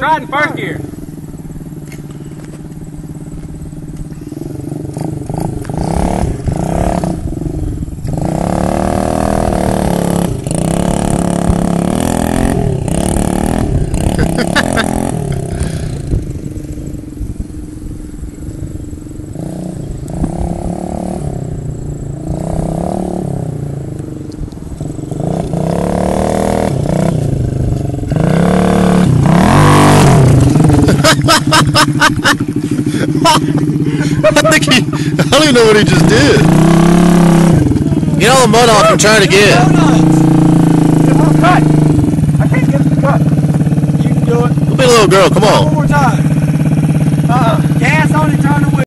Try it in first gear. I don't even know what he just did. Get all the mud off and try it again. It won't cut. I can't get it to cut. You can do it. Look at the little girl, come on. One more time. Gas on it, turn the wheel.